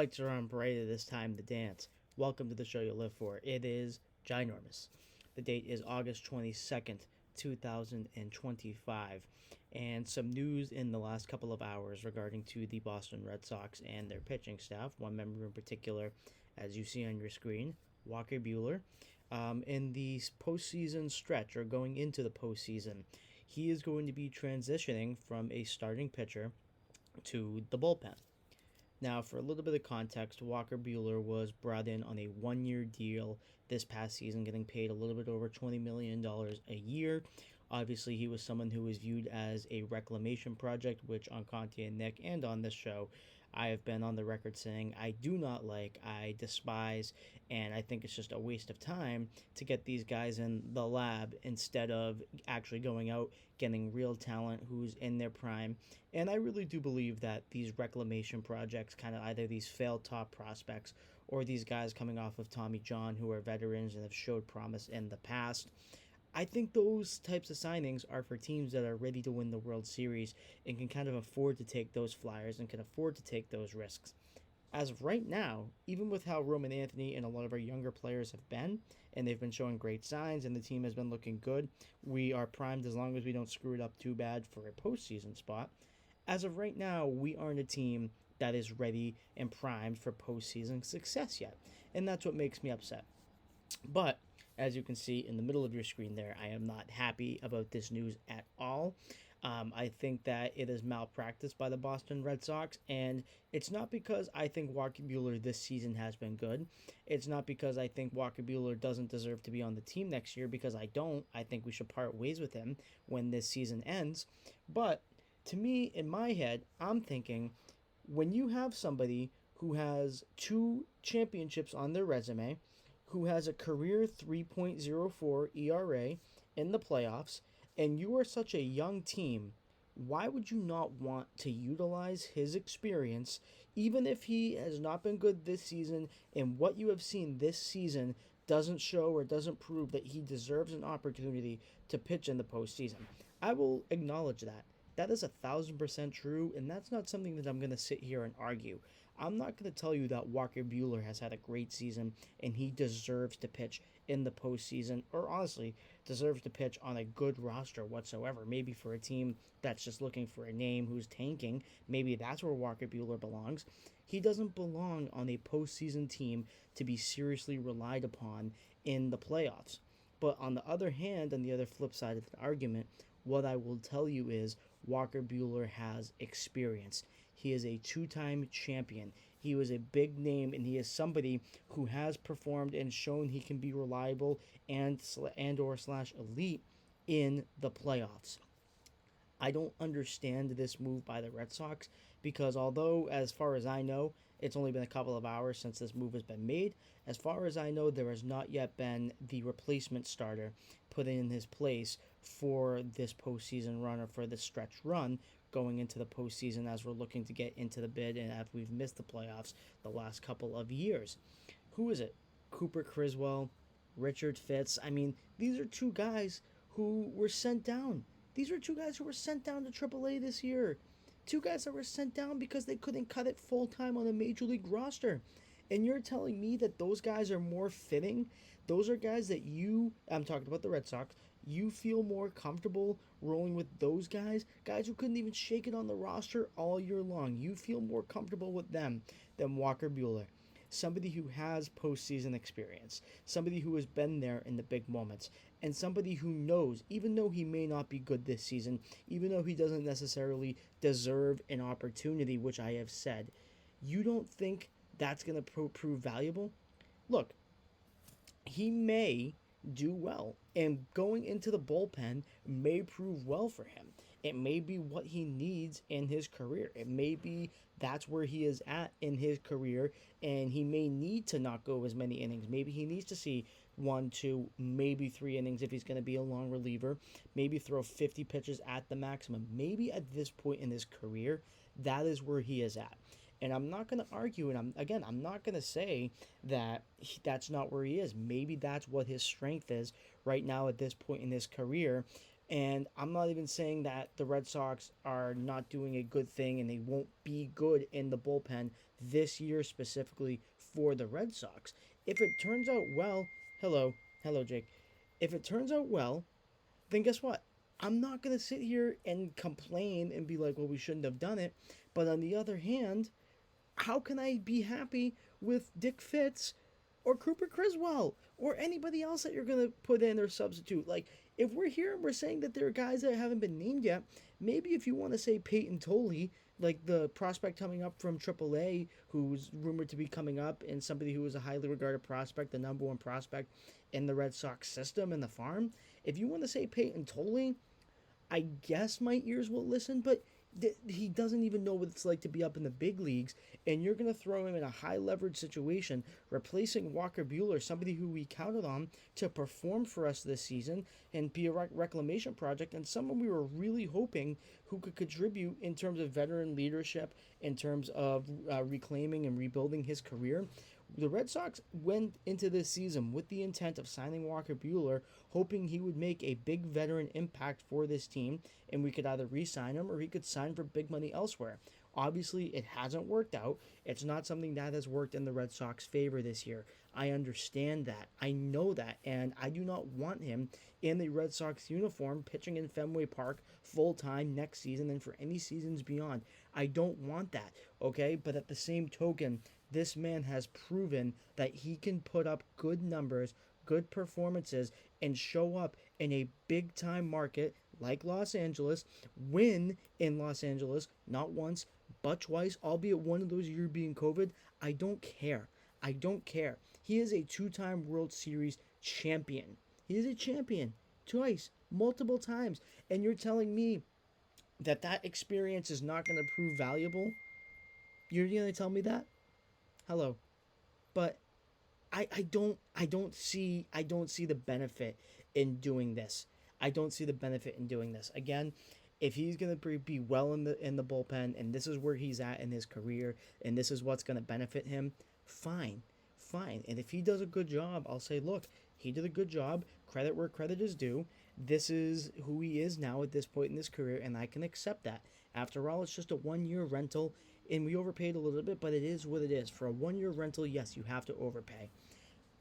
lights are on brighter this time to dance. Welcome to the show you live for. It is ginormous. The date is August 22nd, 2025. And some news in the last couple of hours regarding to the Boston Red Sox and their pitching staff. One member in particular, as you see on your screen, Walker Buehler. In the postseason stretch, or going into the postseason, he is going to be transitioning from a starting pitcher to the bullpen. Now, for a little bit of context, Walker Buehler was brought in on a 1 year deal this past season, getting paid a little bit over $20 million a year. Obviously, he was someone who was viewed as a reclamation project, which on Conti and Nick and on this show, I have been on the record saying I do not like, I despise, and I think it's just a waste of time to get these guys in the lab instead of actually going out, getting real talent who's in their prime. And I really do believe that these reclamation projects, kind of either these failed top prospects or these guys coming off of Tommy John who are veterans and have showed promise in the past, I think those types of signings are for teams that are ready to win the World Series and can kind of afford to take those flyers and can afford to take those risks. As of right now, even with how Roman Anthony and a lot of our younger players have been, and they've been showing great signs and the team has been looking good, we are primed as long as we don't screw it up too bad for a postseason spot. As of right now, we aren't a team that is ready and primed for postseason success yet, and that's what makes me upset. But as you can see in the middle of your screen there, I am not happy about this news at all. I think that it is malpractice by the Boston Red Sox, and it's not because I think Walker Buehler this season has been good. It's not because I think Walker Buehler doesn't deserve to be on the team next year, because I don't. I think we should part ways with him when this season ends. But to me, in my head, I'm thinking when you have somebody who has two championships on their resume, who has a career 3.04 ERA in the playoffs, and you are such a young team, why would you not want to utilize his experience, even if he has not been good this season and what you have seen this season doesn't show or doesn't prove that he deserves an opportunity to pitch in the postseason? I will acknowledge that. That is 1,000% true, and that's not something that I'm going to sit here and argue. I'm not going to tell you that Walker Buehler has had a great season and he deserves to pitch in the postseason, or honestly, deserves to pitch on a good roster whatsoever. Maybe for a team that's just looking for a name who's tanking, maybe that's where Walker Buehler belongs. He doesn't belong on a postseason team to be seriously relied upon in the playoffs. But on the other hand, on the other flip side of the argument, what I will tell you is Walker Buehler has experience. He is a two-time champion. He was a big name, and he is somebody who has performed and shown he can be reliable and/or elite in the playoffs. I don't understand this move by the Red Sox because although, as far as I know, it's only been a couple of hours since this move has been made, as far as I know, there has not yet been the replacement starter put in his place for this postseason run or for this stretch run going into the postseason as we're looking to get into the bid and as we've missed the playoffs the last couple of years. Who is it? Cooper Criswell, Richard Fitz. I mean, these are two guys who were sent down. These are two guys who were sent down to AAA this year. Two guys that were sent down because they couldn't cut it full time on a major league roster. And you're telling me that those guys are more fitting? Those are guys that I'm talking about the Red Sox, you feel more comfortable rolling with those guys who couldn't even shake it on the roster all year long. You feel more comfortable with them than Walker Buehler, somebody who has postseason experience, somebody who has been there in the big moments, and somebody who knows, even though he may not be good this season, even though he doesn't necessarily deserve an opportunity, which I have said, you don't think that's going to prove valuable? Look, he may do well, and going into the bullpen may prove well for him. It may be what he needs in his career. It may be that's where he is at in his career, and he may need to not go as many innings. Maybe he needs to see 1, 2, maybe 3 innings if he's going to be a long reliever. Maybe throw 50 pitches at the maximum. Maybe at this point in his career, that is where he is at. And I'm not going to argue, and I'm not going to say that that's not where he is. Maybe that's what his strength is right now at this point in his career. And I'm not even saying that the Red Sox are not doing a good thing and they won't be good in the bullpen this year specifically for the Red Sox. If it turns out well, hello, hello, Jake. If it turns out well, then guess what? I'm not going to sit here and complain and be like, well, we shouldn't have done it. But on the other hand, how can I be happy with Dick Fitz or Cooper Criswell or anybody else that you're going to put in or substitute? Like, if we're here and we're saying that there are guys that haven't been named yet, maybe if you want to say Peyton Tolley, like the prospect coming up from AAA, who's rumored to be coming up, and somebody who is a highly regarded prospect, the number one prospect in the Red Sox system and the farm, if you want to say Peyton Tolley, I guess my ears will listen, but he doesn't even know what it's like to be up in the big leagues, and you're going to throw him in a high leverage situation, replacing Walker Buehler, somebody who we counted on to perform for us this season and be a reclamation project, and someone we were really hoping who could contribute in terms of veteran leadership, in terms of reclaiming and rebuilding his career. The Red Sox went into this season with the intent of signing Walker Buehler, hoping he would make a big veteran impact for this team, and we could either re-sign him or he could sign for big money elsewhere. Obviously, it hasn't worked out. It's not something that has worked in the Red Sox favor this year. I understand that. I know that. And I do not want him in the Red Sox uniform pitching in Fenway Park full time next season and for any seasons beyond. I don't want that. Okay? But at the same token, this man has proven that he can put up good numbers, good performances, and show up in a big time market like Los Angeles, win in Los Angeles, not once, but twice, albeit one of those years being COVID. I don't care. I don't care. He is a two-time World Series champion. He is a champion twice, multiple times. And you're telling me that that experience is not going to prove valuable? You're going to tell me that? Hello. But I don't see the benefit in doing this. I don't see the benefit in doing this. Again, if he's going to be well in the bullpen and this is where he's at in his career and this is what's going to benefit him, fine. Fine. And if he does a good job, I'll say, look, he did a good job. Credit where credit is due. This is who he is now at this point in his career, and I can accept that. After all, it's just a 1 year rental, and we overpaid a little bit, but it is what it is. For a 1 year rental, yes, you have to overpay.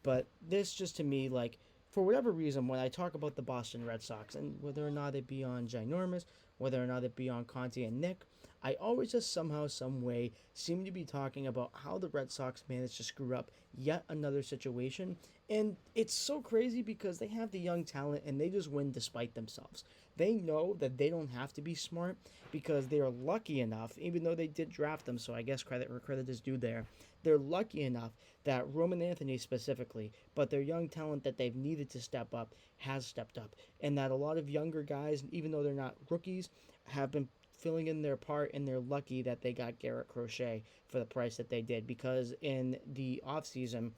But this just to me, like, for whatever reason, when I talk about the Boston Red Sox, and whether or not it be on Ginormous, whether or not it be on Conti and Nick, I always just somehow, some way, seem to be talking about how the Red Sox managed to screw up yet another situation. And it's so crazy because they have the young talent and they just win despite themselves. They know that they don't have to be smart because they are lucky enough, even though they did draft them, so I guess credit where credit is due there. They're lucky enough that Roman Anthony specifically, but their young talent that they've needed to step up has stepped up. And that a lot of younger guys, even though they're not rookies, have been filling in their part, and they're lucky that they got Garrett Crochet for the price that they did, because in the offseason,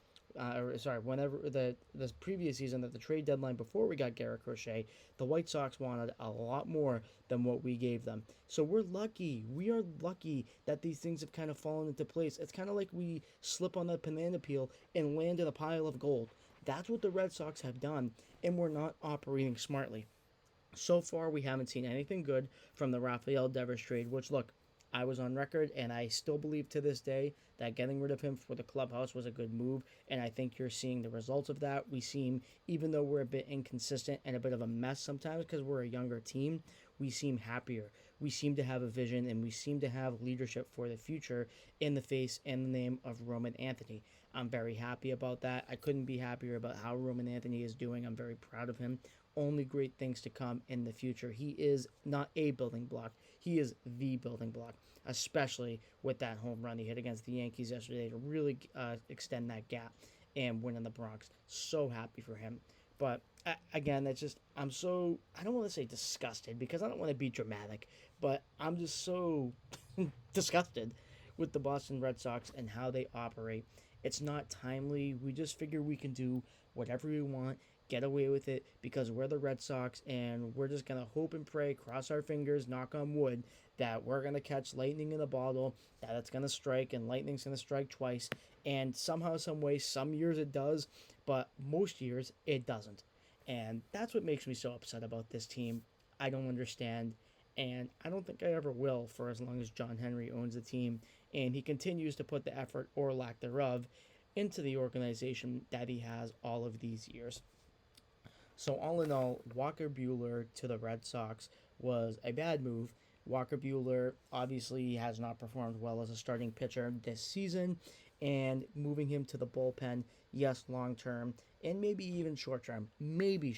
whenever the previous season, at the trade deadline before we got Garrett Crochet, the White Sox wanted a lot more than what we gave them. So we're lucky. We are lucky that these things have kind of fallen into place. It's kind of like we slip on that banana peel and land in a pile of gold. That's what the Red Sox have done, and we're not operating smartly. So far, we haven't seen anything good from the Rafael Devers trade, which, look, I was on record, and I still believe to this day that getting rid of him for the clubhouse was a good move, and I think you're seeing the results of that. We seem, even though we're a bit inconsistent and a bit of a mess sometimes because we're a younger team, we seem happier. We seem to have a vision, and we seem to have leadership for the future in the face and the name of Roman Anthony. I'm very happy about that. I couldn't be happier about how Roman Anthony is doing. I'm very proud of him. Only great things to come in the future. He is not a building block. He is the building block, especially with that home run he hit against the Yankees yesterday to really extend that gap and win in the Bronx. So happy for him. But again, that's just, I don't want to say disgusted because I don't want to be dramatic, but I'm just so disgusted with the Boston Red Sox and how they operate. It's not timely. We just figure we can do whatever we want, get away with it because we're the Red Sox, and we're just going to hope and pray, cross our fingers, knock on wood, that we're going to catch lightning in a bottle, that it's going to strike, and lightning's going to strike twice. And somehow, some way, some years it does, but most years it doesn't. And that's what makes me so upset about this team. I don't understand. And I don't think I ever will for as long as John Henry owns the team and he continues to put the effort or lack thereof into the organization that he has all of these years. So, all in all, Walker Buehler to the Red Sox was a bad move. Walker Buehler obviously has not performed well as a starting pitcher this season, and moving him to the bullpen, yes, long term, and maybe even short term, maybe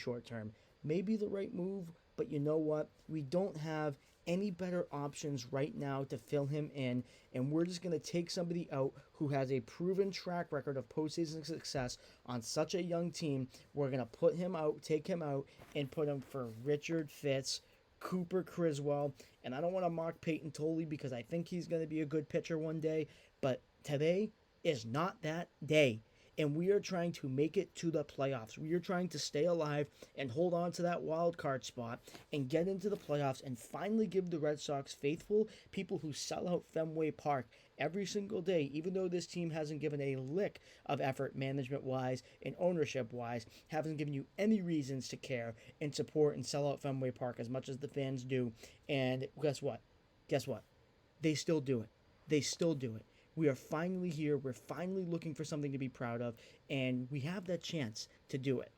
the right move, but you know what? We don't have any better options right now to fill him in, and we're just going to take somebody out who has a proven track record of postseason success on such a young team. We're going to put him out, take him out, and put him for Richard Fitz, Cooper Criswell, and I don't want to mock Peyton Tolley because I think he's going to be a good pitcher one day, but today is not that day. And we are trying to make it to the playoffs. We are trying to stay alive and hold on to that wild card spot and get into the playoffs and finally give the Red Sox faithful people who sell out Fenway Park every single day, even though this team hasn't given a lick of effort management wise and ownership wise, haven't given you any reasons to care and support and sell out Fenway Park as much as the fans do. And guess what? Guess what? They still do it. They still do it. We are finally here. We're finally looking for something to be proud of, and we have that chance to do it.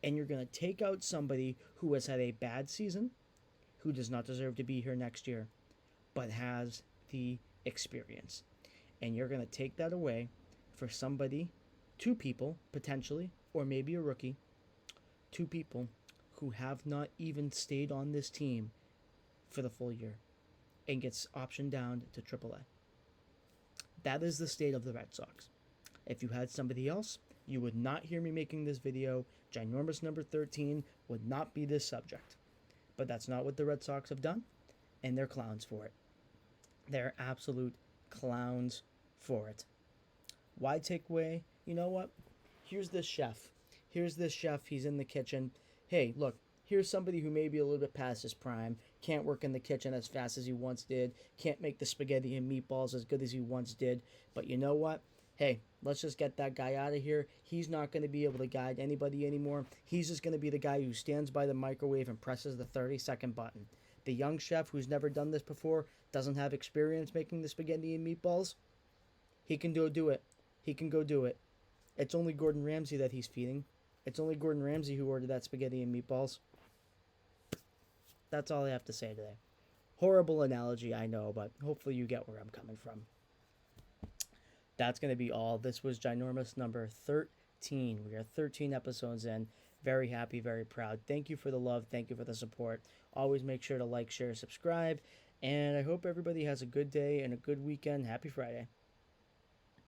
And you're going to take out somebody who has had a bad season, who does not deserve to be here next year, but has the experience. And you're going to take that away for somebody, two people, potentially, or maybe a rookie, two people who have not even stayed on this team for the full year and gets optioned down to AAA. That is the state of the Red Sox. If you had somebody else, you would not hear me making this video. Ginormous number 13 would not be this subject. But that's not what the Red Sox have done, and they're clowns for it. They're absolute clowns for it. Why take away? You know what? Here's this chef. He's in the kitchen. Hey, look, here's somebody who may be a little bit past his prime, can't work in the kitchen as fast as he once did, can't make the spaghetti and meatballs as good as he once did. But you know what? Hey, let's just get that guy out of here. He's not going to be able to guide anybody anymore. He's just going to be the guy who stands by the microwave and presses the 30-second button. The young chef who's never done this before, doesn't have experience making the spaghetti and meatballs, he can go do it. He can go do it. It's only Gordon Ramsay that he's feeding. It's only Gordon Ramsay who ordered that spaghetti and meatballs. That's all I have to say today. Horrible analogy, I know, but hopefully you get where I'm coming from. That's going to be all. This was Ginormous number 13. We are 13 episodes in. Very happy, very proud. Thank you for the love. Thank you for the support. Always make sure to like, share, subscribe. And I hope everybody has a good day and a good weekend. Happy Friday.